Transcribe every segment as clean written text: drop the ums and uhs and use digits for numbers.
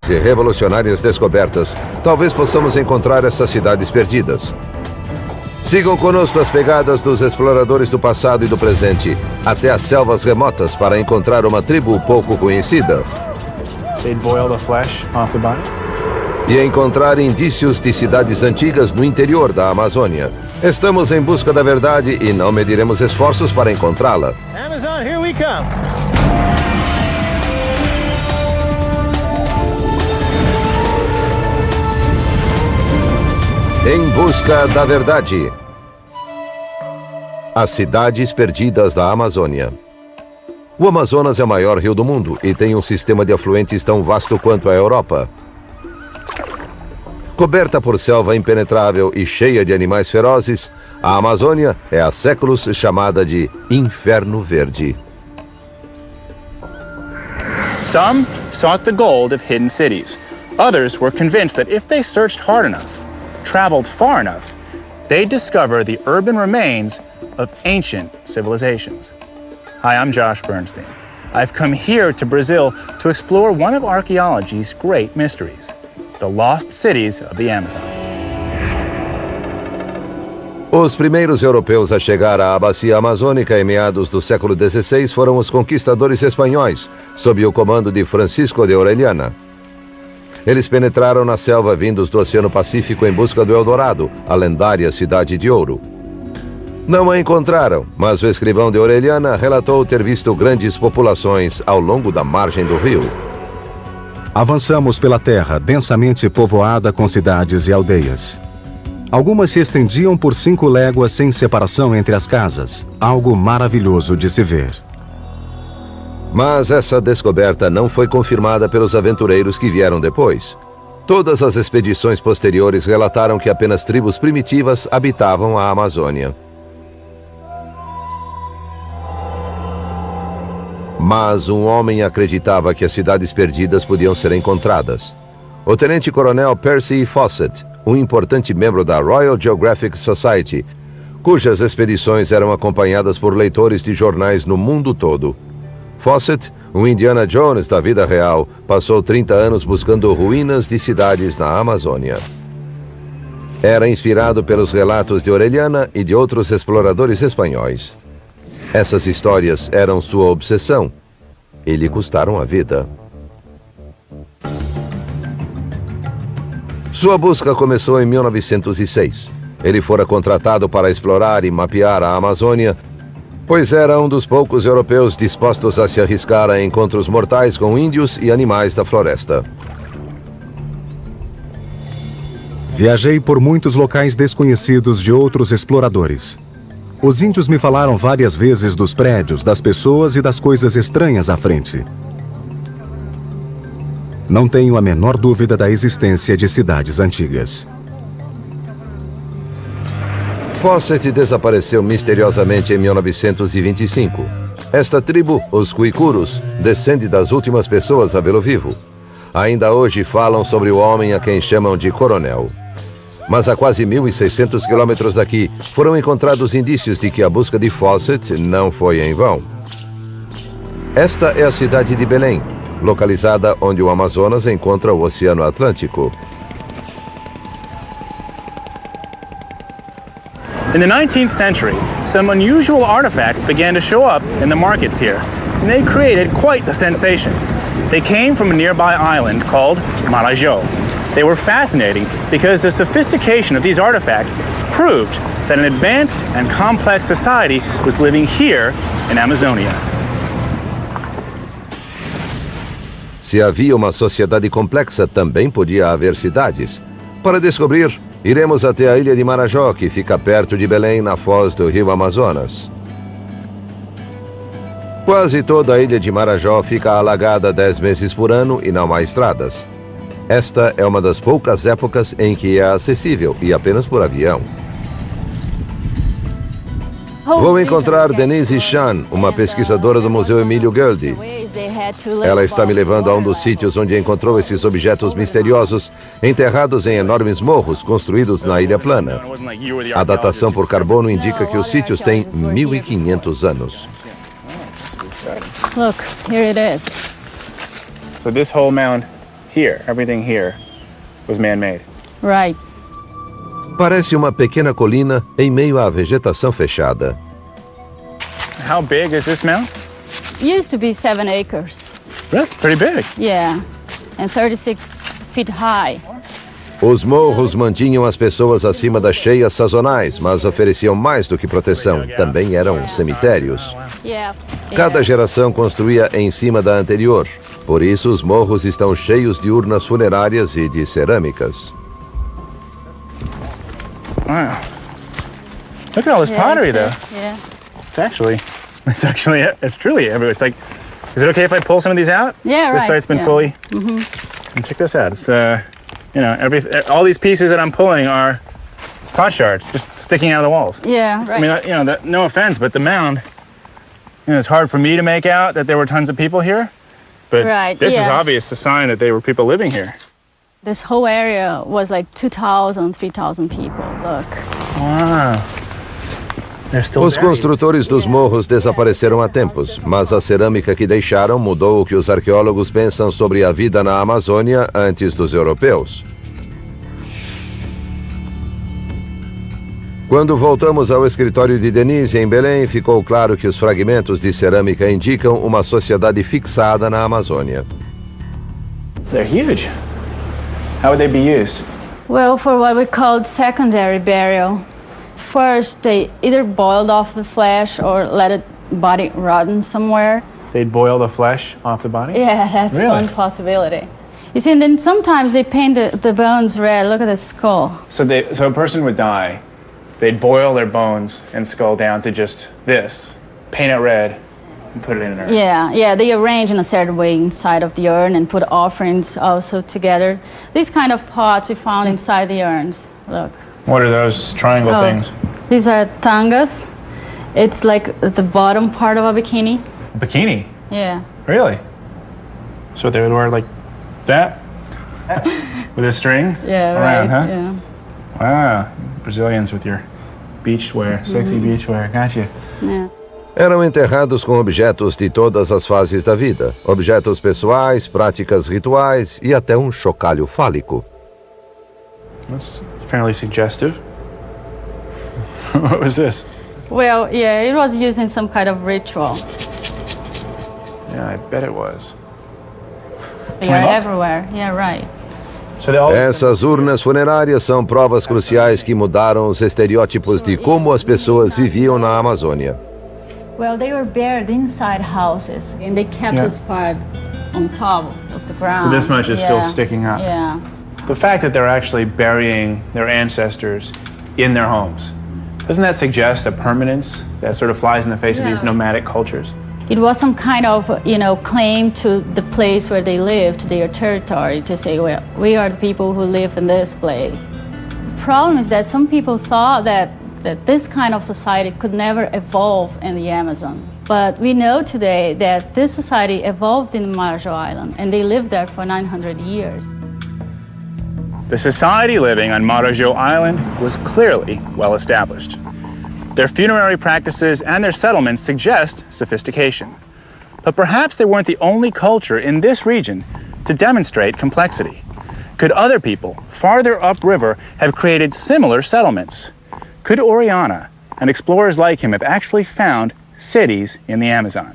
e revolucionárias descobertas, talvez possamos encontrar essas cidades perdidas. Sigam conosco as pegadas dos exploradores do passado e do presente, até as selvas remotas para encontrar uma tribo pouco conhecida. They'd boil the flesh off the body. E encontrar indícios de cidades antigas no interior da Amazônia. Estamos em busca da verdade e não mediremos esforços para encontrá-la. Amazon, here we come. Em busca da verdade. As cidades perdidas da Amazônia. O Amazonas é o maior rio do mundo e tem um sistema de afluentes tão vasto quanto a Europa. Coberta por selva impenetrável e cheia de animais ferozes, a Amazônia é há séculos chamada de Inferno Verde. Some sought the gold of hidden cities. Others were convinced that if they searched hard enough, traveled far enough, they'd discover the urban remains of ancient civilizations. Hi, I'm Josh Bernstein. I've come here to Brazil to explore one of archaeology's great mysteries, the lost cities of the Amazon. Os primeiros europeus a chegar à bacia amazônica em meados do século XVI foram os conquistadores espanhóis, sob o comando de Francisco de Orellana. Eles penetraram na selva vindos do Oceano Pacífico em busca do Eldorado, a lendária Cidade de Ouro. Não a encontraram, mas o escrivão de Orellana relatou ter visto grandes populações ao longo da margem do rio. Avançamos pela terra densamente povoada com cidades e aldeias. Algumas se estendiam por 5 léguas sem separação entre as casas, algo maravilhoso de se ver. Mas essa descoberta não foi confirmada pelos aventureiros que vieram depois. Todas as expedições posteriores relataram que apenas tribos primitivas habitavam a Amazônia. Mas um homem acreditava que as cidades perdidas podiam ser encontradas. O tenente-coronel Percy Fawcett, um importante membro da Royal Geographic Society, cujas expedições eram acompanhadas por leitores de jornais no mundo todo. Fawcett, um Indiana Jones da vida real, passou 30 anos buscando ruínas de cidades na Amazônia. Era inspirado pelos relatos de Orellana e de outros exploradores espanhóis. Essas histórias eram sua obsessão e lhe custaram a vida. Sua busca começou em 1906. Ele fora contratado para explorar e mapear a Amazônia, pois era um dos poucos europeus dispostos a se arriscar a encontros mortais com índios e animais da floresta. Viajei por muitos locais desconhecidos de outros exploradores. Os índios me falaram várias vezes dos prédios, das pessoas e das coisas estranhas à frente. Não tenho a menor dúvida da existência de cidades antigas. Fawcett desapareceu misteriosamente em 1925. Esta tribo, os Cuicuros, descende das últimas pessoas a vê-lo vivo. Ainda hoje falam sobre o homem a quem chamam de Coronel. Mas a quase 1.600 quilômetros daqui, foram encontrados indícios de que a busca de Fawcett não foi em vão. Esta é a cidade de Belém, localizada onde o Amazonas encontra o Oceano Atlântico. In the 19th century, some unusual artifacts began to show up in the markets here, and they created quite the sensation. They came from a nearby island called Marajó. They were fascinating because the sophistication of these artifacts proved that an advanced and complex society was living here in Amazonia. Se havia uma sociedade complexa, também podia haver cidades. Para descobrir, iremos até a ilha de Marajó, que fica perto de Belém, na foz do rio Amazonas. Quase toda a ilha de Marajó fica alagada 10 meses por ano e não há estradas. Esta é uma das poucas épocas em que é acessível e apenas por avião. Vou encontrar Denise Chan, uma pesquisadora do Museu Emílio Goeldi. Ela está me levando a um dos sítios onde encontrou esses objetos misteriosos enterrados em enormes morros construídos na Ilha Plana. A datação por carbono indica que os sítios têm 1.500 anos. Look, here it is. So this whole mound here, everything here, was man-made. Right. Parece uma pequena colina em meio à vegetação fechada. How big is this mound? Used to be 7 acres. That's pretty big. Yeah, and 36 feet high. Os morros mantinham as pessoas acima das cheias sazonais, mas ofereciam mais do que proteção. Também eram cemitérios. Yeah. Cada geração construía em cima da anterior. Por isso, os morros estão cheios de urnas funerárias e de cerâmicas. Wow. Look at all this pottery, though. Yeah. It's truly everywhere. It's like, is it okay if I pull some of these out? Yeah, This right. site's been Yeah. fully. And check this out. It's all these pieces that I'm pulling are pot shards just sticking out of the walls. Yeah, right. I mean, no offense, but the mound. It's hard for me to make out that there were tons of people here, but Right, this is yeah. obvious a sign that they were people living here. This whole area was like 2,000, 3,000 people. Look. Wow. They're still Os buried. construtores dos morros desapareceram há tempos, mas a cerâmica que deixaram mudou o que os arqueólogos pensam sobre a vida na Amazônia antes dos europeus. Quando voltamos ao escritório de Denise em Belém, ficou claro que os fragmentos de cerâmica indicam uma sociedade fixada na Amazônia. They're huge. How would they be used? Well, for what we called secondary burial. First, they either boiled off the flesh or let it body rotten somewhere. They'd boil the flesh off the body? Yeah, that's Really? one possibility. You see, and then sometimes they paint the bones red. Look at the skull. So a person would die, they'd boil their bones and skull down to just this, paint it red, and put it in an urn. Yeah, they arrange in a certain way inside of the urn and put offerings also together. These kind of pots we found inside the urns. Look. What are those triangle things? These are tangas. It's like the bottom part of a bikini. Bikini? Yeah. Really? So they would wear like that? With a string? Yeah, around, right. huh? Yeah. Wow. Brazilians with your beachwear, sexy beachwear. Gotcha. Yeah. Eram enterrados com objetos de todas as fases da vida. Objetos pessoais, práticas rituais e até um chocalho fálico. That's fairly suggestive. What was this? Well, yeah, it was used in some kind of ritual. Yeah, I bet it was. They Can we are look? everywhere. Yeah, right. So they all. Essas urnas funerárias são provas cruciais que mudaram os estereótipos de como as pessoas viviam na Amazônia. Well, they were buried inside houses, and they kept Yeah. this part on top of the ground. So this much is still Yeah. sticking up. Yeah. The fact that they're actually burying their ancestors in their homes, doesn't that suggest a permanence that sort of flies in the face of these Yeah. nomadic cultures? It was some kind of, claim to the place where they lived, their territory, to say, well, we are the people who live in this place. The problem is that some people thought that this kind of society could never evolve in the Amazon. But we know today that this society evolved in Marajo Island, and they lived there for 900 years. The society living on Marajo Island was clearly well established. Their funerary practices and their settlements suggest sophistication. But perhaps they weren't the only culture in this region to demonstrate complexity. Could other people farther upriver have created similar settlements? Could Oriana and explorers like him have actually found cities in the Amazon?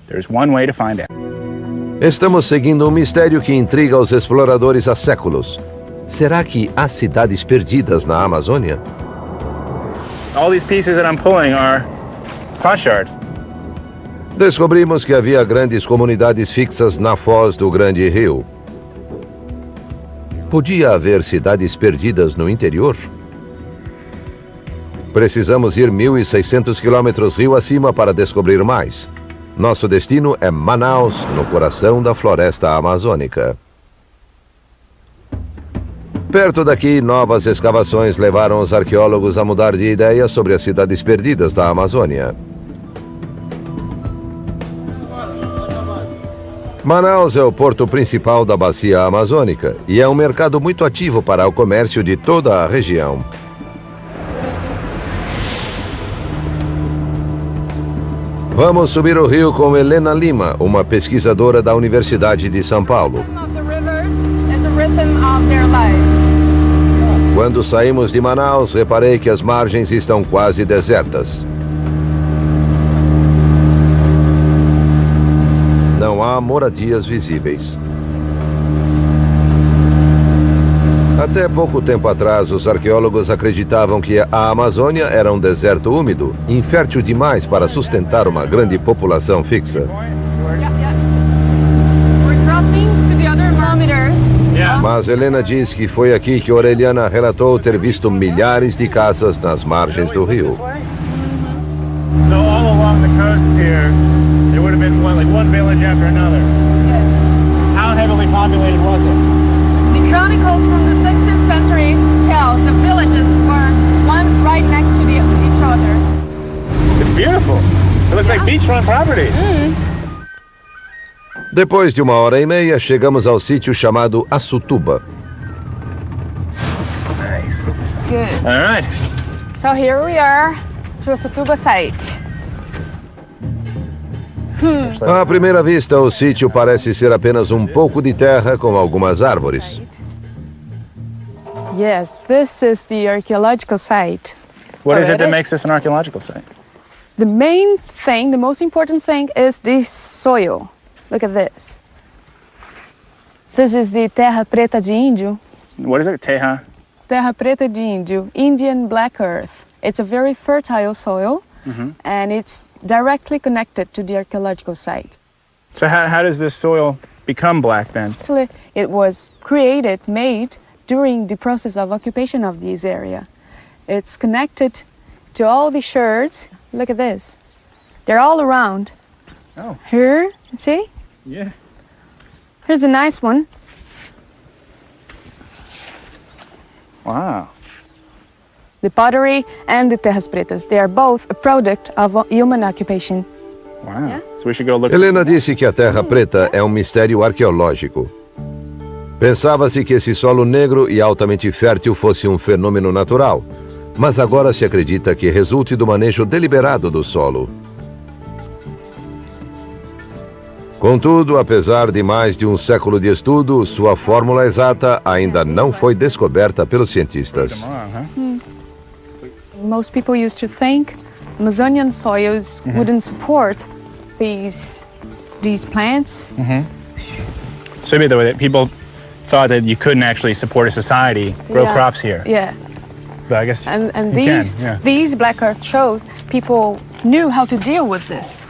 There's one way to find out. Estamos seguindo um mistério que intriga os exploradores há séculos. Será que há cidades perdidas na Amazônia? All these pieces that I'm pulling are pot shards. Descobrimos que havia grandes comunidades fixas na foz do Grande Rio. Podia haver cidades perdidas no interior? Precisamos ir 1.600 quilômetros rio acima para descobrir mais. Nosso destino é Manaus, no coração da floresta amazônica. Perto daqui, novas escavações levaram os arqueólogos a mudar de ideia sobre as cidades perdidas da Amazônia. Manaus é o porto principal da bacia amazônica e é um mercado muito ativo para o comércio de toda a região. Vamos subir o rio com Helena Lima, uma pesquisadora da Universidade de São Paulo. Of the rivers. Quando saímos de Manaus, reparei que as margens estão quase desertas. Não há moradias visíveis. Até pouco tempo atrás, os arqueólogos acreditavam que a Amazônia era um deserto úmido, infértil demais para sustentar uma grande população fixa. We're crossing to the other kilometers. Mas Helena diz que foi aqui que Aureliana relatou ter visto milhares de casas nas margens do rio. So all along the coast here, there would have been one village after another. Yes. How heavily populated was it? The chronicles from the 16th century tells the villages were one right next to each other. It's beautiful. It looks like beachfront property. Depois de 1h30, chegamos ao sítio chamado Açutuba. Nice. Good. All right. So here we are to Açutuba site. À primeira vista, o sítio parece ser apenas um pouco de terra com algumas árvores. Yes, this is the archaeological site. What is it that Already? makes this an archaeological site? The main thing, the most important thing is this soil. Look at this. This is the terra preta de índio. What is it? Teja? Terra preta de índio, Indian black earth. It's a very fertile soil, and it's directly connected to the archaeological site. So how does this soil become black then? Actually, it was created, made during the process of occupation of this area. It's connected to all the sherds. Look at this. They're all around. Oh. Here, see? Yeah. Here's a nice one. Wow. The pottery and the terras pretas, they are both a product of human occupation. Wow. Yeah. So we should go look. Helena disse que a Terra Preta é um mistério arqueológico. Pensava-se que esse solo negro e altamente fértil fosse um fenômeno natural, mas agora se acredita que resulte do manejo deliberado do solo. Contudo, apesar de mais de um século de estudo, sua fórmula exata ainda não foi descoberta pelos cientistas. Tomorrow, huh? Most people used to think Amazonian soils wouldn't support these plants. So maybe the way that people thought that you couldn't actually support a society, grow Yeah. crops here. Yeah, But I guess and you these can, yeah. these black earth showed people knew how to deal with this.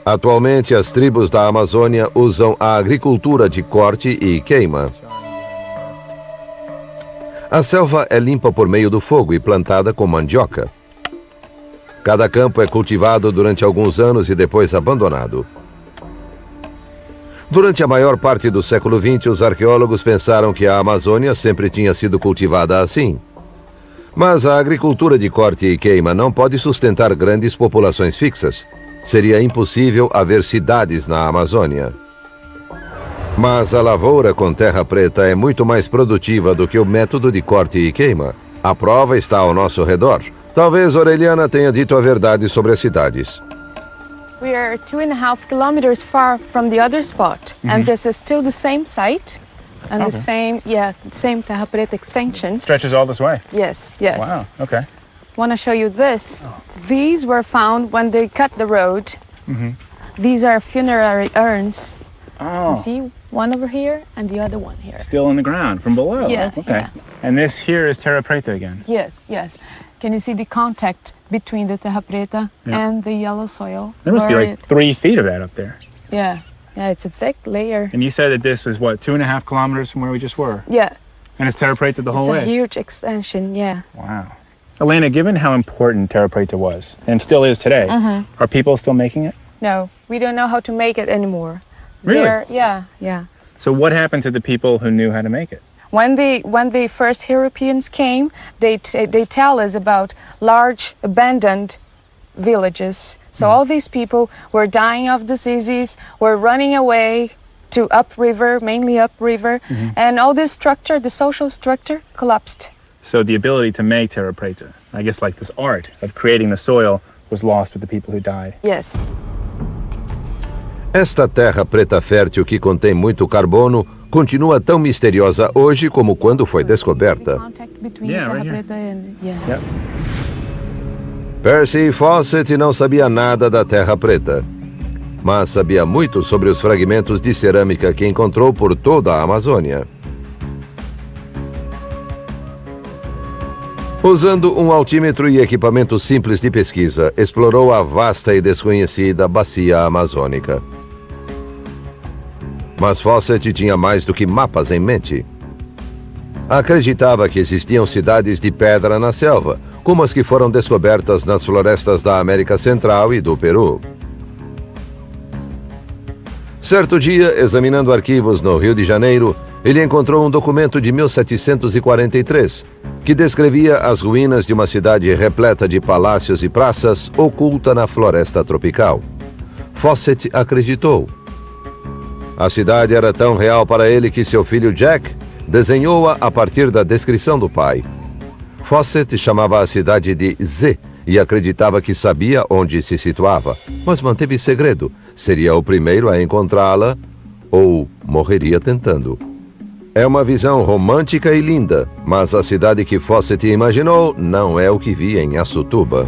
Atualmente, as tribos da Amazônia usam a agricultura de corte e queima. A selva é limpa por meio do fogo e plantada com mandioca. Cada campo é cultivado durante alguns anos e depois abandonado. Durante a maior parte do século XX, os arqueólogos pensaram que a Amazônia sempre tinha sido cultivada assim. Mas a agricultura de corte e queima não pode sustentar grandes populações fixas. Seria impossível haver cidades na Amazônia. Mas a lavoura com terra preta é muito mais produtiva do que o método de corte e queima. A prova está ao nosso redor. Talvez Aureliana tenha dito a verdade sobre as cidades. We are 2.5 kilometers far from the other spot, and this is still the same site and the same terra preta extension. Stretches all this way. Yes, yes. Wow. Okay. Want to show you this. These were found when they cut the road. These are funerary urns. Oh. You see one over here and the other one here. Still in the ground from below. Yeah, Okay. yeah. And this here is terra preta again. Yes, yes. Can you see the contact between the terra preta and the yellow soil? There must be Where like 3 feet of that up there. yeah, it's a thick layer. And you said that this is what, 2.5 kilometers from where we just were? Yeah, And it's terra preta the it's whole a way? huge extension, yeah. Wow. Elena, given how important terra preta was, and still is today, are people still making it? No, we don't know how to make it anymore. Really? Yeah. So what happened to the people who knew how to make it? When the first Europeans came, they tell us about large abandoned villages. So all these people were dying of diseases, were running away to upriver, mainly upriver, and all this structure, the social structure, collapsed. So the ability to make terra preta, I guess like this art of creating the soil, was lost with the people who died. Yes. Esta terra preta fértil que contém muito carbono continua tão misteriosa hoje como quando foi descoberta. Percy Fawcett não sabia nada da Terra Preta, mas sabia muito sobre os fragmentos de cerâmica que encontrou por toda a Amazônia. Usando um altímetro e equipamento simples de pesquisa, explorou a vasta e desconhecida bacia amazônica. Mas Fawcett tinha mais do que mapas em mente. Acreditava que existiam cidades de pedra na selva, como as que foram descobertas nas florestas da América Central e do Peru. Certo dia, examinando arquivos no Rio de Janeiro, ele encontrou um documento de 1743, que descrevia as ruínas de uma cidade repleta de palácios e praças oculta na floresta tropical. Fawcett acreditou. A cidade era tão real para ele que seu filho Jack desenhou-a a partir da descrição do pai. Fawcett chamava a cidade de Z e acreditava que sabia onde se situava, mas manteve segredo. Seria o primeiro a encontrá-la ou morreria tentando. É uma visão romântica e linda, mas a cidade que Fawcett imaginou não é o que via em Açutuba.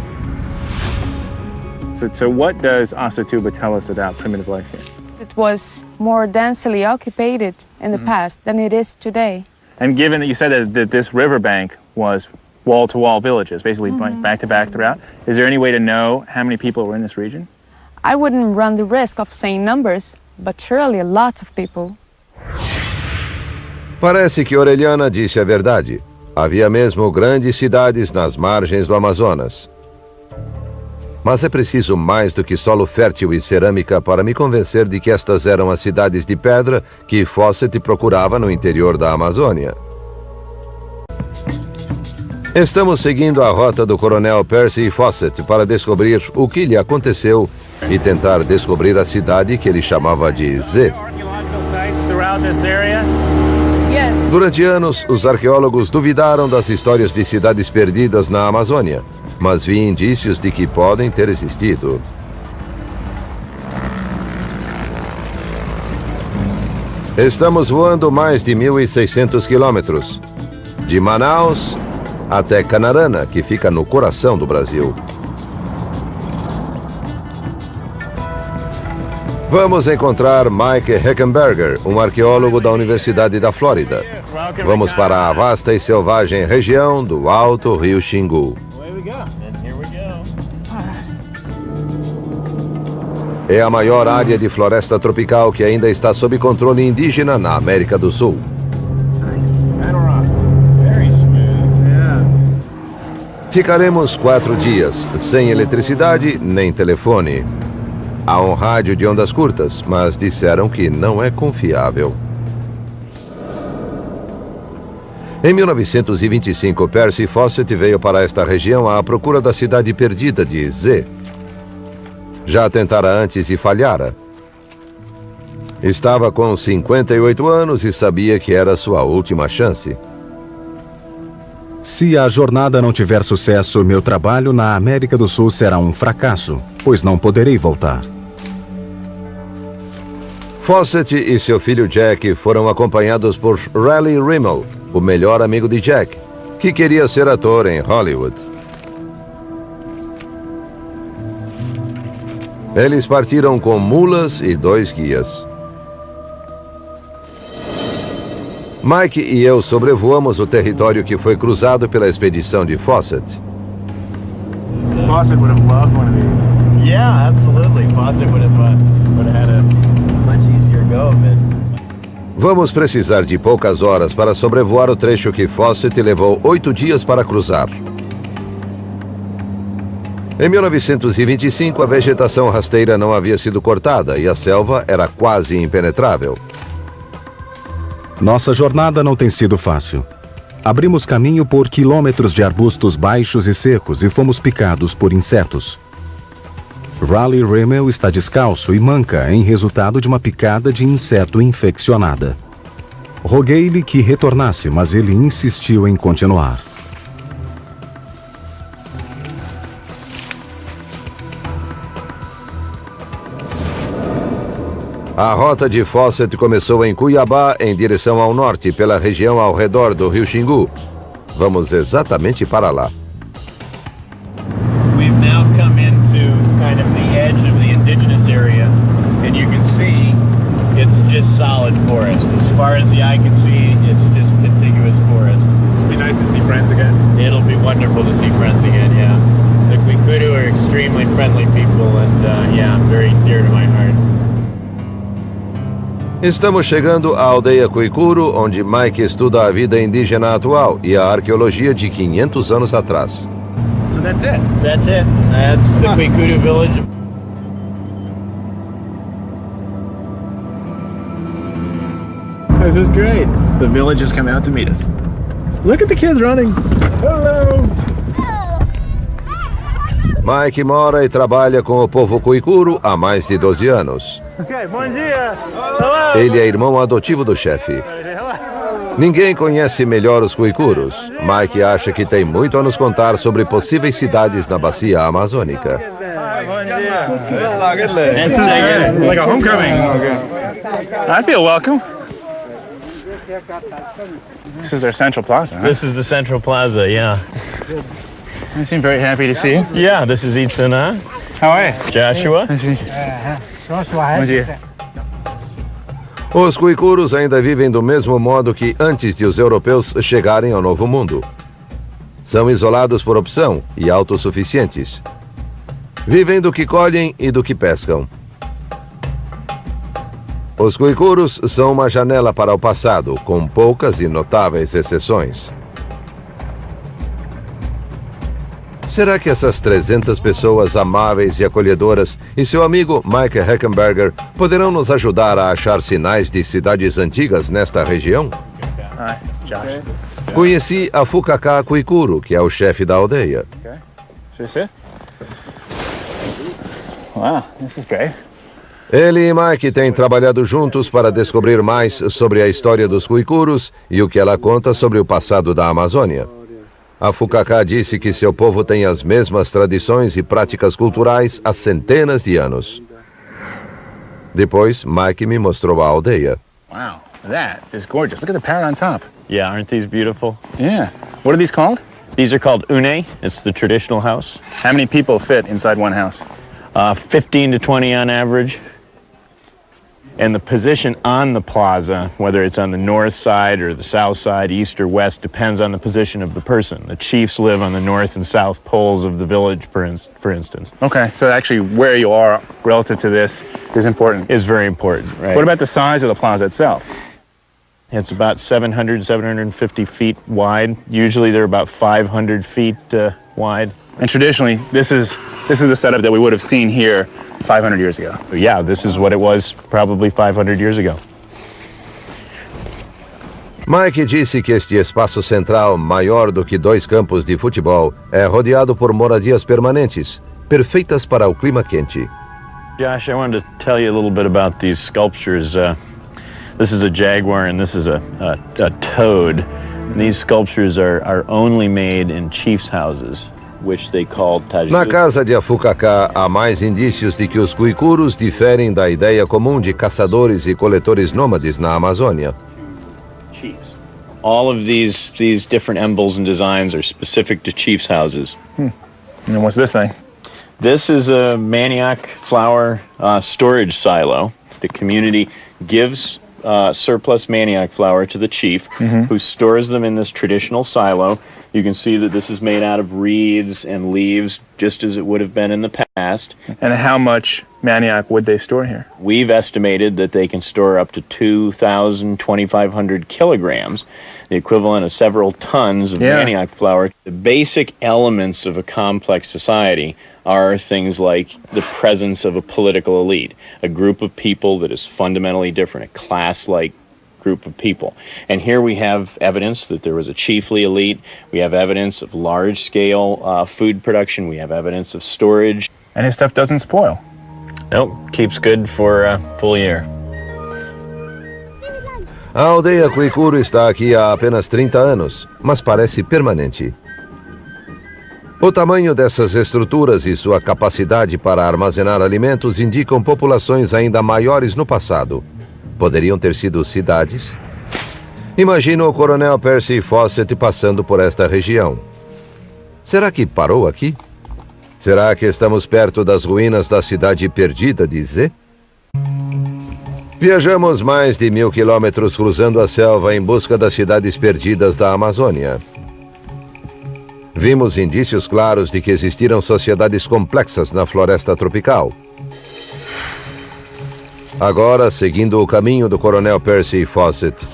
So what does Açutuba tell us about primitive life here? It was more densely occupied in the past than it is today. And given that you said that this riverbank was wall-to-wall villages, basically back-to-back throughout, is there any way to know how many people were in this region? I wouldn't run the risk of saying numbers, but surely a lot of people. Parece que Orellana disse a verdade. Havia mesmo grandes cidades nas margens do Amazonas. Mas é preciso mais do que solo fértil e cerâmica para me convencer de que estas eram as cidades de pedra que Fawcett procurava no interior da Amazônia. Estamos seguindo a rota do coronel Percy Fawcett para descobrir o que lhe aconteceu e tentar descobrir a cidade que ele chamava de Z. Durante anos, os arqueólogos duvidaram das histórias de cidades perdidas na Amazônia, mas vi indícios de que podem ter existido. Estamos voando mais de 1.600 quilômetros, de Manaus até Canarana, que fica no coração do Brasil. Vamos encontrar Mike Heckenberger, um arqueólogo da Universidade da Flórida. Vamos para a vasta e selvagem região do Alto Rio Xingu. É a maior área de floresta tropical que ainda está sob controle indígena na América do Sul. Ficaremos 4 dias, sem eletricidade nem telefone. Há um rádio de ondas curtas, mas disseram que não é confiável. Em 1925, Percy Fawcett veio para esta região à procura da cidade perdida de Z. Já tentara antes e falhara. Estava com 58 anos e sabia que era sua última chance. Se a jornada não tiver sucesso, meu trabalho na América do Sul será um fracasso, pois não poderei voltar. Fawcett e seu filho Jack foram acompanhados por Raleigh Rimmel, o melhor amigo de Jack, que queria ser ator em Hollywood. Eles partiram com mulas e 2 guias. Mike e eu sobrevoamos o território que foi cruzado pela expedição de Fawcett. Fawcett would have loved one of these. Yeah, absolutely. Fawcett would have had a much easier go of it. Vamos precisar de poucas horas para sobrevoar o trecho que Fawcett levou 8 dias para cruzar. Em 1925, a vegetação rasteira não havia sido cortada e a selva era quase impenetrável. Nossa jornada não tem sido fácil. Abrimos caminho por quilômetros de arbustos baixos e secos e fomos picados por insetos. Raleigh Rimmel está descalço e manca em resultado de uma picada de inseto infeccionada. Roguei-lhe que retornasse, mas ele insistiu em continuar. A rota de Fawcett começou em Cuiabá, em direção ao norte, pela região ao redor do rio Xingu. Vamos exatamente para lá. We've now come into kind of the edge of the indigenous area, and you can see it's just solid forest. As far as the eye can see, it's just contiguous forest. It'll be nice to see friends again. It'll be wonderful to see friends again, yeah. The Kwikuru are extremely friendly people, and yeah, very dear to my heart. Estamos chegando à aldeia Kwikuru, onde Mike estuda a vida indígena atual e a arqueologia de 500 anos atrás. So that's it. That's it. That's the Kwikuru village. This is great. The village has come out to meet us. Look at the kids running. Hello. Mike mora e trabalha com o povo Kwikuru há mais de 12 anos. Okay, bom dia. Hello. Ele é irmão adotivo do chefe. Ninguém conhece melhor os Kwikuros. Mike acha que tem muito a nos contar sobre possíveis cidades na bacia amazônica. Like a homecoming. I feel welcome. This is their central plaza. Huh? This is the Central Plaza, yeah. They seem very happy to see you. Yeah, this is Itzana, How are you? Joshua. Bom dia. Os Kwikuros ainda vivem do mesmo modo que antes de os europeus chegarem ao Novo Mundo. São isolados por opção e autossuficientes. Vivem do que colhem e do que pescam. Os Kwikuros são uma janela para o passado, com poucas e notáveis exceções. Será que essas 300 pessoas amáveis e acolhedoras e seu amigo Mike Heckenberger poderão nos ajudar a achar sinais de cidades antigas nesta região? Hi, Josh. Conheci a Fukaka Kwikuru, que é o chefe da aldeia. Okay. Should I sit? Wow, this is great. Ele e Mike têm trabalhado juntos para descobrir mais sobre a história dos Kwikuros e o que ela conta sobre o passado da Amazônia. A Fukaka disse que seu povo tem as mesmas tradições e práticas culturais há centenas de anos. Depois, Mike me mostrou a aldeia. Wow, that is gorgeous. Look at the parrot on top. Yeah, aren't these beautiful? Yeah. What are these called? These are called une. It's the traditional house. How many people fit inside one house? 15 to 20 on average. And the position on the plaza, whether it's on the north side or the south side, east or west, depends on the position of the person. The chiefs live on the north and south poles of the village, for instance. Okay, so actually where you are relative to this is important. Is very important, right? What about the size of the plaza itself? It's about 750 feet wide. Usually they're about 500 feet wide. And traditionally, this is the setup that we would have seen here 500 years ago. Yeah, this is what it was probably 500 years ago. Mike disse que este espaço central, maior do que 2 campos de futebol, é rodeado por moradias permanentes, perfeitas para o clima quente. Josh, I wanted to tell you a little bit about these sculptures. This is a jaguar and this is a toad. And these sculptures are only made in chiefs' houses, which they call tajus. Na casa de Afukaka, há mais indícios de que os Kwikuros diferem da ideia comum de caçadores e coletores nômades na Amazônia. Chiefs. All of these different emblems and designs are specific to chiefs' houses. And what's this thing? This is a manioc flour storage silo. The community gives surplus manioc flour to the chief, who stores them in this traditional silo. You can see that this is made out of reeds and leaves, just as it would have been in the past. And how much manioc would they store here? We've estimated that they can store up to 2,500 kilograms, the equivalent of several tons of manioc flour. The basic elements of a complex society are things like the presence of a political elite, a group of people that is fundamentally different, a class-like group of people. And here we have evidence that there was a chiefly elite. We have evidence of large-scale food production. We have evidence of storage. And his stuff doesn't spoil. Nope, keeps good for a full year. A aldeia Kwikuru está aqui há apenas 30 anos, mas parece permanente. O tamanho dessas estruturas e sua capacidade para armazenar alimentos indicam populações ainda maiores no passado. Poderiam ter sido cidades? Imagino o coronel Percy Fawcett passando por esta região. Será que parou aqui? Será que estamos perto das ruínas da cidade perdida de Z? Viajamos mais de 1000 quilômetros cruzando a selva em busca das cidades perdidas da Amazônia. Vimos indícios claros de que existiram sociedades complexas na floresta tropical. Agora, seguindo o caminho do coronel Percy Fawcett,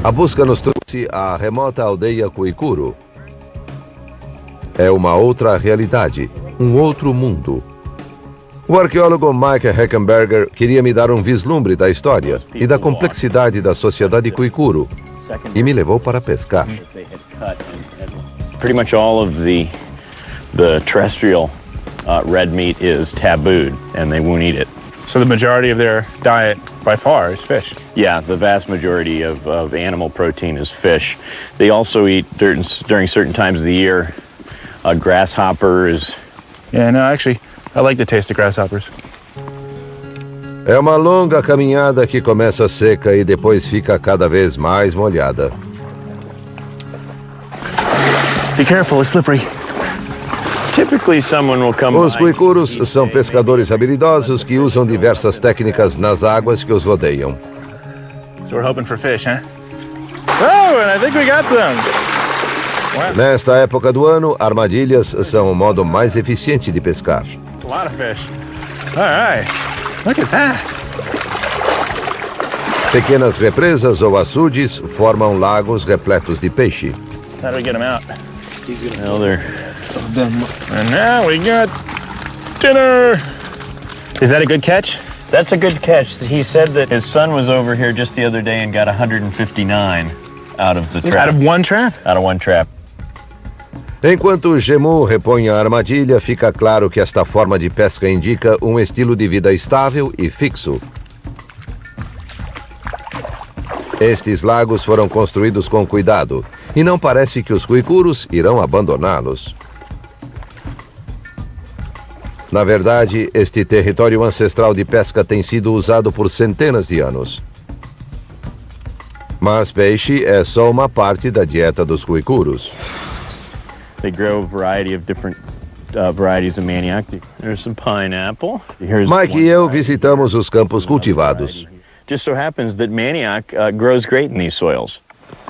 a busca nos trouxe à remota aldeia Kuikuro. É uma outra realidade, um outro mundo. O arqueólogo Mike Heckenberger queria me dar um vislumbre da história e da complexidade da sociedade Kuikuro e me levou para pescar. Pretty much all of the terrestrial red meat is tabooed, and they won't eat it. So the majority of their diet, by far, is fish. Yeah, the vast majority of animal protein is fish. They also eat, during certain times of the year, grasshoppers. Yeah, no, actually, I like the taste of grasshoppers. É uma longa caminhada que começa seca e depois fica cada vez mais molhada. Be careful, it's slippery. Typically someone will come. Os Kuikuros são pescadores habilidosos que usam diversas técnicas nas águas que os rodeiam. So we're hoping for fish, huh? Oh, and I think we got some. Wow. Nesta época do ano, armadilhas são o modo mais eficiente de pescar. A lot of fish. All right. Look at that. Pequenas represas ou açudes formam lagos repletos de peixe. How do we get them out? Well, they're And now we got dinner. Is that a good catch? That's a good catch. He said that his son was over here just the other day and got 159 out of the trap. Out of one trap? Out of one trap. Enquanto Gemu repõe a armadilha, fica claro que esta forma de pesca indica um estilo de vida estável e fixo. Estes lagos foram construídos com cuidado, e não parece que os Kuikuros irão abandoná-los. Na verdade, este território ancestral de pesca tem sido usado por centenas de anos. Mas peixe é só uma parte da dieta dos Kuikuros. They grow a variety of different varieties of manioc. There's some pineapple. Mike e eu visitamos os campos cultivados. Just so happens that manioc grows great in these soils.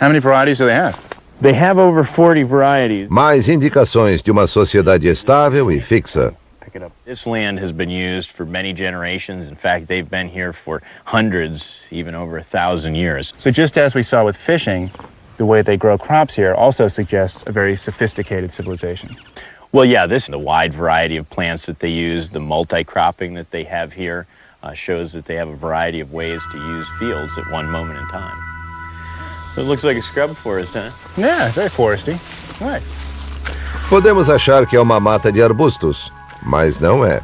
How many varieties do they have? They have over 40 varieties. Mais indicações de uma sociedade estável e fixa. Pick it up. This land has been used for many generations. In fact, they've been here for hundreds, even over 1,000 years. So just as we saw with fishing, the way they grow crops here also suggests a very sophisticated civilization. Well, yeah, the wide variety of plants that they use, the multi-cropping that they have here, shows that they have a variety of ways to use fields at one moment in time. It looks like a scrub forest, huh? Yeah, it's very foresty. Nice. Podemos achar que é uma mata de arbustos, mas não é.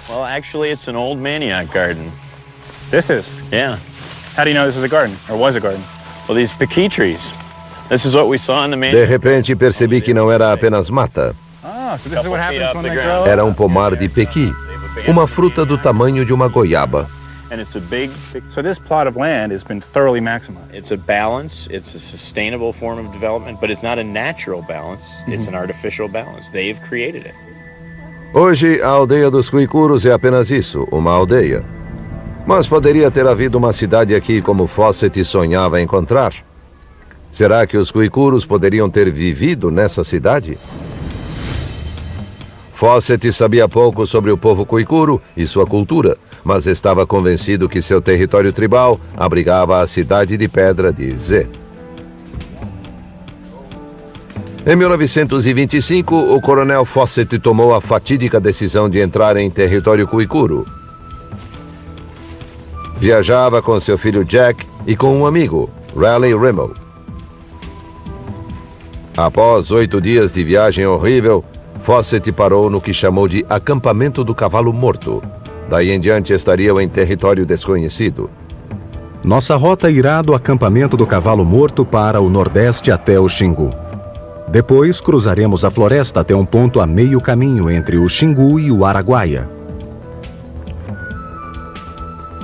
Well, actually, it's an old manioc garden. This is? Yeah. How do you know this is a garden, or was a garden? Well, these pequi trees. This is what we saw in the De manioc. repente percebi que não era apenas mata. Oh, so this is what happens when they grow Era um pomar de pequi, uma fruta do tamanho de uma goiaba. And it's a big. So this plot of land has been thoroughly maximized. It's a balance. It's a sustainable form of development, but it's not a natural balance. It's an artificial balance. They've created it. Hoje, a aldeia dos Kuikuros é apenas isso, uma aldeia. Mas poderia ter havido uma cidade aqui como Fawcett sonhava encontrar? Será que os Kuikuros poderiam ter vivido nessa cidade? Fawcett sabia pouco sobre o povo Kuikuro e sua cultura, mas estava convencido que seu território tribal abrigava a cidade de pedra de Z. Em 1925, o coronel Fawcett tomou a fatídica decisão de entrar em território Kuikuro. Viajava com seu filho Jack e com um amigo, Raleigh Rimmel. Após 8 dias de viagem horrível, Fawcett parou no que chamou de acampamento do cavalo morto. Daí em diante estariam em território desconhecido. Nossa rota irá do acampamento do cavalo morto para o nordeste até o Xingu. Depois, cruzaremos a floresta até um ponto a meio caminho entre o Xingu e o Araguaia.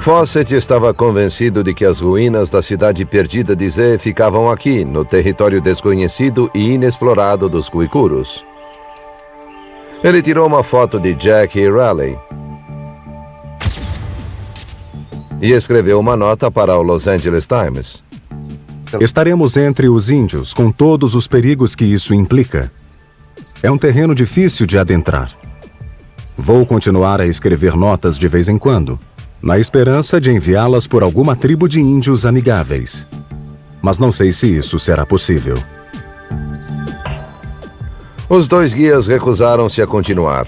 Fawcett estava convencido de que as ruínas da cidade perdida de Zé ficavam aqui, no território desconhecido e inexplorado dos Guicuros. Ele tirou uma foto de Jack e Raleigh e escreveu uma nota para o Los Angeles Times. Estaremos entre os índios, com todos os perigos que isso implica. É um terreno difícil de adentrar. Vou continuar a escrever notas de vez em quando, na esperança de enviá-las por alguma tribo de índios amigáveis. Mas não sei se isso será possível. Os dois guias recusaram-se a continuar.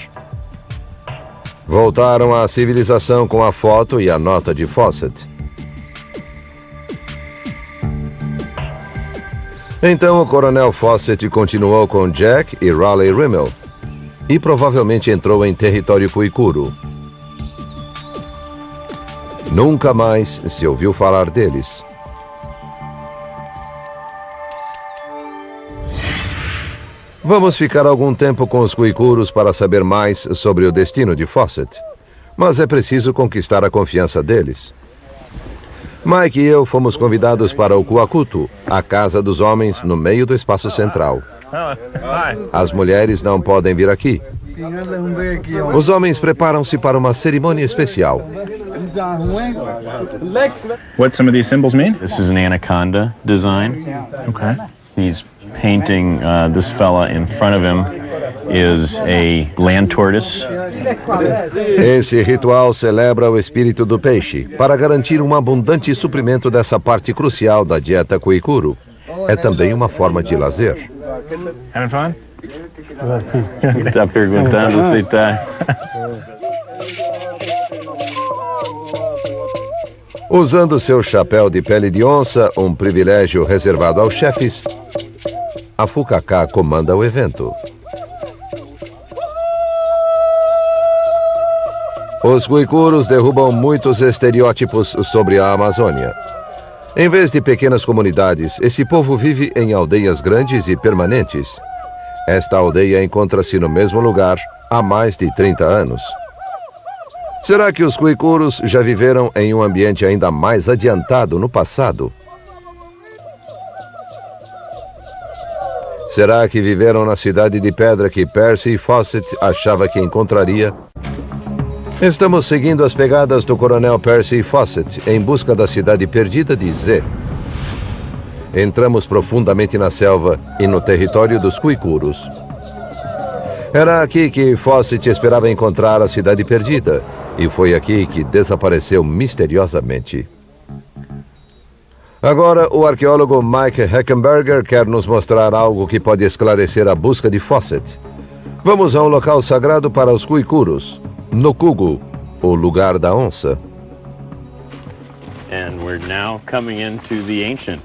Voltaram à civilização com a foto e a nota de Fawcett. Então o coronel Fawcett continuou com Jack e Raleigh Rimmel e provavelmente entrou em território Guicuro. Nunca mais se ouviu falar deles. Vamos ficar algum tempo com os Guicuros para saber mais sobre o destino de Fawcett, mas é preciso conquistar a confiança deles. Mike e eu fomos convidados para o Cuacuto, a casa dos homens no meio do espaço central. As mulheres não podem vir aqui. Os homens preparam-se para uma cerimônia especial. What some of these symbols mean? This is an anaconda design. Okay. He's painting this fella in front of him is a land tortoise. Esse ritual celebra o espírito do peixe, para garantir um abundante suprimento dessa parte crucial da dieta Guicuro. É também uma forma de lazer. Having fun? Tá perguntando se tá. Usando seu chapéu de pele de onça, um privilégio reservado aos chefes, a Fukaka comanda o evento. Os Guicuros derrubam muitos estereótipos sobre a Amazônia. Em vez de pequenas comunidades, esse povo vive em aldeias grandes e permanentes. Esta aldeia encontra-se no mesmo lugar há mais de 30 anos. Será que os Guicuros já viveram em um ambiente ainda mais adiantado no passado? Será que viveram na cidade de pedra que Percy Fawcett achava que encontraria? Estamos seguindo as pegadas do coronel Percy Fawcett em busca da cidade perdida de Zé. Entramos profundamente na selva e no território dos Guicuros. Era aqui que Fawcett esperava encontrar a cidade perdida, e foi aqui que desapareceu misteriosamente. Agora, o arqueólogo Mike Heckenberger quer nos mostrar algo que pode esclarecer a busca de Fawcett. Vamos a um local sagrado para os Guicuros, no Kugu, o lugar da onça. And we're now coming into the ancient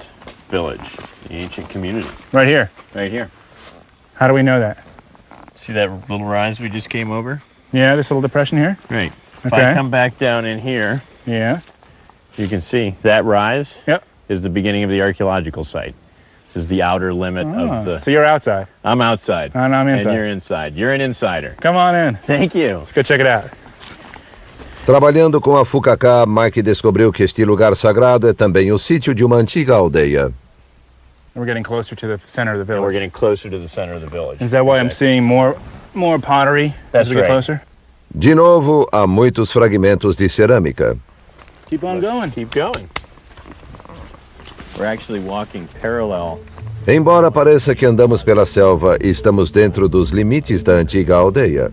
village, the ancient community. Right here. Right here. How do we know that? See that little rise we just came over? Yeah, this little depression here? Right. If Okay. I come back down in here, Yeah. you can see that rise Yep. is the beginning of the archaeological site. This is the outer limit of the... So you're outside. I'm outside. And I'm inside. And you're inside. You're an insider. Come on in. Thank you. Let's go check it out. Trabalhando com a Fukaka, Mike descobriu que este lugar sagrado é também o sítio de uma antiga aldeia. We're getting closer to the center of the And village. we're getting closer to the center of the village. Is that why I'm Exactly. seeing more pottery That's as we get right. closer? De novo, há muitos fragmentos de cerâmica. Keep on going. Keep going. We're actually walking parallel. Embora pareça que andamos pela selva, estamos dentro dos limites da antiga aldeia.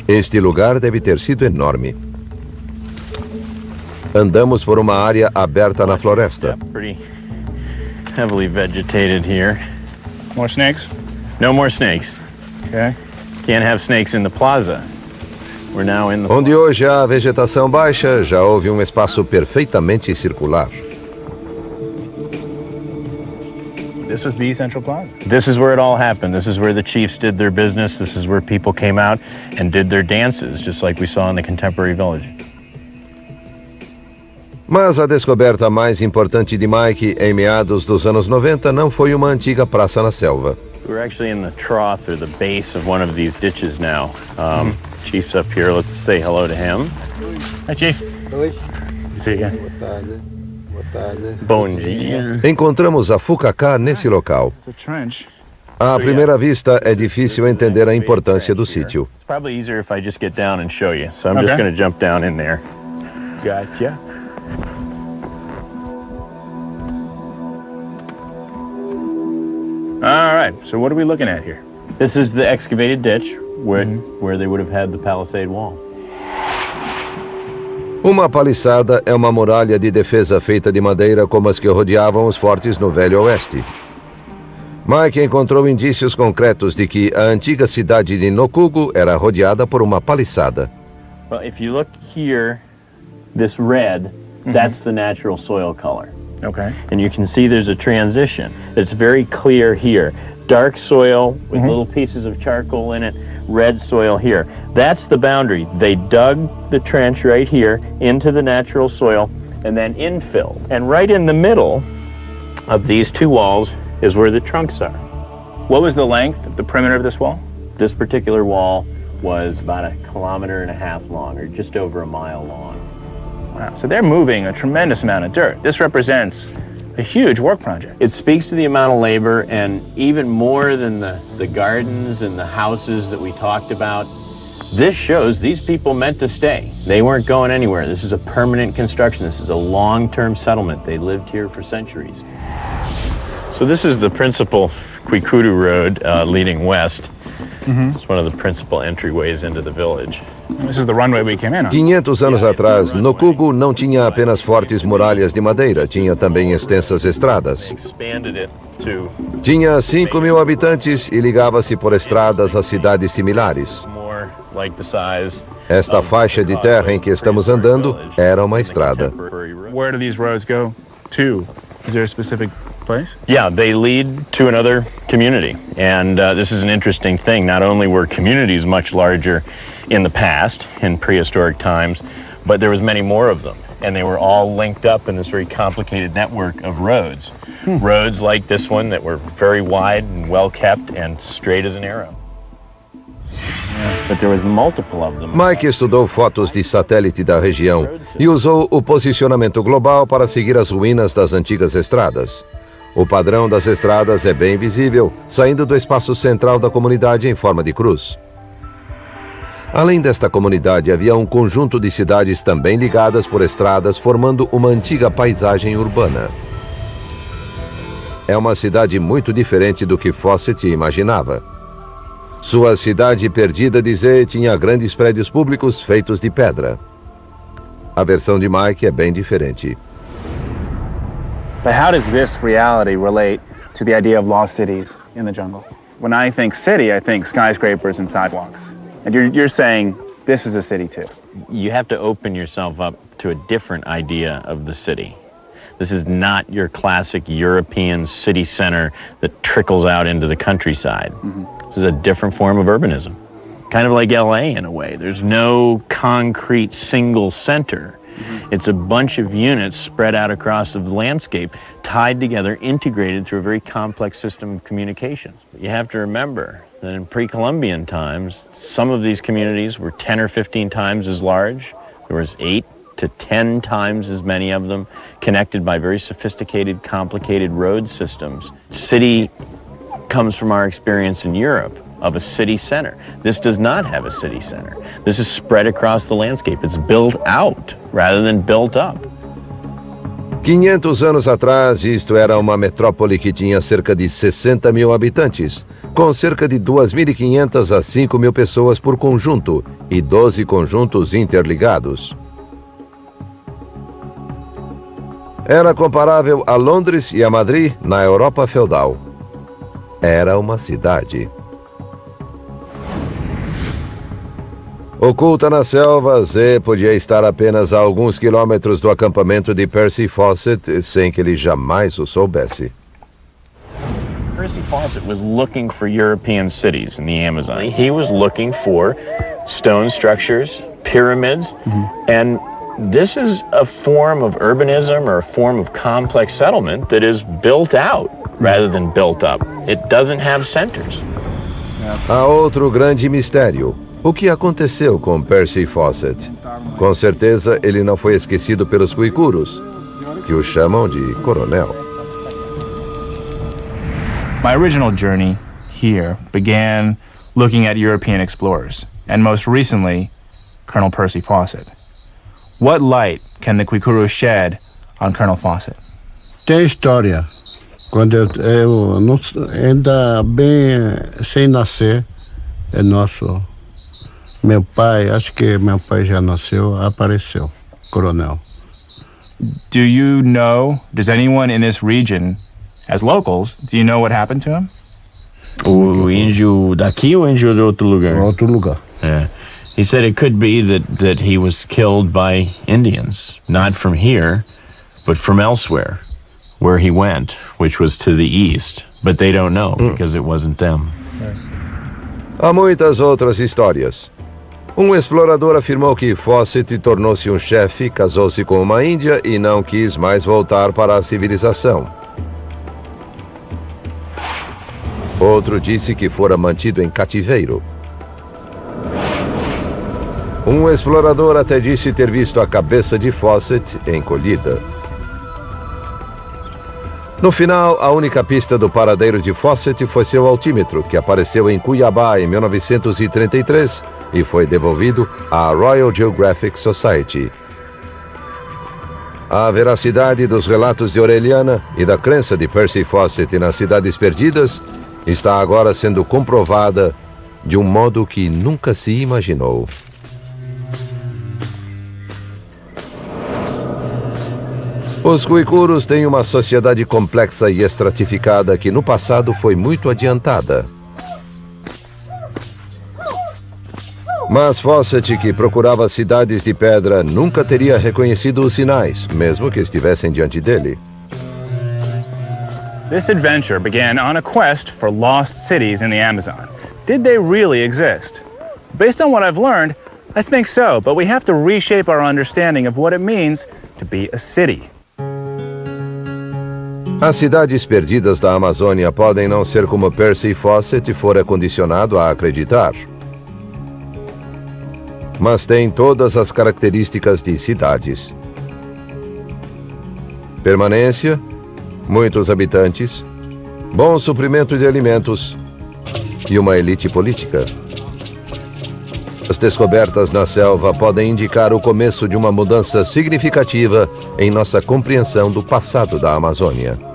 Este lugar deve ter sido enorme. Andamos por uma área aberta na floresta. Yeah, pretty heavily vegetated here. More snakes? No more snakes. Okay. Can't have snakes in the plaza. We're now in the... Onde hoje há vegetação baixa, já houve um espaço perfeitamente circular. This was the Central Plaza. This is where it all happened. This is where the chiefs did their business. This is where people came out and did their dances, just like we saw in the contemporary village. Mas a descoberta mais importante de Mike em meados dos anos 90 não foi uma antiga praça na selva. We're actually in the trough or the base of one of these ditches now. Chief's up here. Let's say hello to him. Hi, Chief. Oi. See you again. Boa tarde. Boa tarde. Bom dia. Encontramos a Fukaka nesse local. It's a trench. À primeira vista, é difícil entender a importância do sítio. It's probably easier if I just get down and show you. So I'm just going to jump down in there. Gotcha. All right, so what are we looking at here? This is the excavated ditch where they would have had the palisade wall. Uma paliçada é uma muralha de defesa feita de madeira como as que rodeavam os fortes no Velho Oeste. Mike encontrou indícios concretos de que a antiga cidade de Nokugu era rodeada por uma paliçada. Well, if you look here, this red, that's the natural soil color. Okay. And you can see there's a transition. It's very clear here. Dark soil with little pieces of charcoal in it, red soil here. That's the boundary. They dug the trench right here into the natural soil and then infilled. And right in the middle of these two walls is where the trunks are. What was the length of the perimeter of this wall? This particular wall was about 1.5 kilometers long, or just over a mile long. Wow, so they're moving a tremendous amount of dirt. This represents a huge work project. It speaks to the amount of labor, and even more than the gardens and the houses that we talked about, this shows these people meant to stay. They weren't going anywhere. This is a permanent construction. This is a long-term settlement. They lived here for centuries. So this is the principal Kwikudu Road leading west. It's one of the principal entryways into the village. This is the runway we came in on. 500 anos atrás, Nokugu não tinha apenas fortes muralhas de madeira, tinha também extensas estradas. Expanded it to Tinha 5.000 habitantes e ligava-se por estradas a cidades similares. more like the size. Esta faixa de terra em que estamos andando era uma estrada. Where do these roads go to? Is there a specific place? Yeah, they lead to another community. And this is an interesting thing. Not only were communities much larger in the past, in prehistoric times, but there was many more of them. And they were all linked up in this very complicated network of roads. Roads like this one that were very wide and well kept and straight as an arrow. But there was multiple of them. Mike estudou fotos de satélite da região e usou o posicionamento global para seguir as ruínas das antigas estradas. O padrão das estradas é bem visível, saindo do espaço central da comunidade em forma de cruz. Além desta comunidade, havia um conjunto de cidades também ligadas por estradas, formando uma antiga paisagem urbana. É uma cidade muito diferente do que Fawcett imaginava. Sua cidade perdida de Z tinha grandes prédios públicos feitos de pedra. A versão de Mike é bem diferente. But how does this reality relate to the idea of lost cities in the jungle? When I think city, I think skyscrapers and sidewalks. And you're saying this is a city too. You have to open yourself up to a different idea of the city. This is not your classic European city center that trickles out into the countryside. This is a different form of urbanism. Kind of like LA in a way. There's no concrete single center. It's a bunch of units spread out across the landscape, tied together, integrated through a very complex system of communications. But you have to remember that in pre-Columbian times, some of these communities were 10 or 15 times as large. There was 8 to 10 times as many of them, connected by very sophisticated, complicated road systems. City comes from our experience in Europe of a city center. This does not have a city center. This is spread across the landscape. It's built out rather than built up. 500 anos atrás, isto era uma metrópole que tinha cerca de 60.000 habitantes, com cerca de 2.500 a 5.000 pessoas por conjunto e 12 conjuntos interligados. Era comparável a Londres e a Madrid na Europa feudal. Era uma cidade. Oculta na selva, Z podia estar apenas a alguns quilômetros do acampamento de Percy Fawcett sem que ele jamais o soubesse. Percy Fawcett was looking for European cities in the Amazon. He was looking for stone structures, pyramids, and this is a form of urbanism or a form of complex settlement that is built out rather than built up. It doesn't have centers. Há outro grande mistério. O que aconteceu com Percy Fawcett? Com certeza ele não foi esquecido pelos Quikuros, que o chamam de Coronel. My original journey here began looking at European explorers, and most recently, Colonel Percy Fawcett. What light can the Quikuru shed on Colonel Fawcett? Tem história. Quando eu não, ainda bem sem nascer, é nosso. Meu pai, acho que meu pai já nasceu, apareceu, coronel. Do you know, does anyone in this region, as locals, do you know what happened to him? O índio daqui ou o índio de outro lugar? Outro lugar. Yeah. He said it could be that he was killed by Indians, not from here, but from elsewhere, where he went, which was to the east. But they don't know because it wasn't them. Há muitas outras histórias. Um explorador afirmou que Fawcett tornou-se um chefe, casou-se com uma índia e não quis mais voltar para a civilização. Outro disse que fora mantido em cativeiro. Um explorador até disse ter visto a cabeça de Fawcett encolhida. No final, a única pista do paradeiro de Fawcett foi seu altímetro, que apareceu em Cuiabá em 1933 e foi devolvido à Royal Geographic Society. A veracidade dos relatos de Aureliana e da crença de Percy Fawcett nas cidades perdidas está agora sendo comprovada de um modo que nunca se imaginou. Os Quikuros têm uma sociedade complexa e estratificada que no passado foi muito adiantada. Mas Fawcett, que procurava cidades de pedra, nunca teria reconhecido os sinais, mesmo que estivessem diante dele. This adventure began on a quest for lost cities in the Amazon. Did they really exist? Based on what I've learned, I think so, but we have to reshape our understanding of what it means to be a city. As cidades perdidas da Amazônia podem não ser como Percy Fawcett fora condicionado a acreditar. Mas têm todas as características de cidades. Permanência, muitos habitantes, bom suprimento de alimentos e uma elite política. As descobertas na selva podem indicar o começo de uma mudança significativa em nossa compreensão do passado da Amazônia.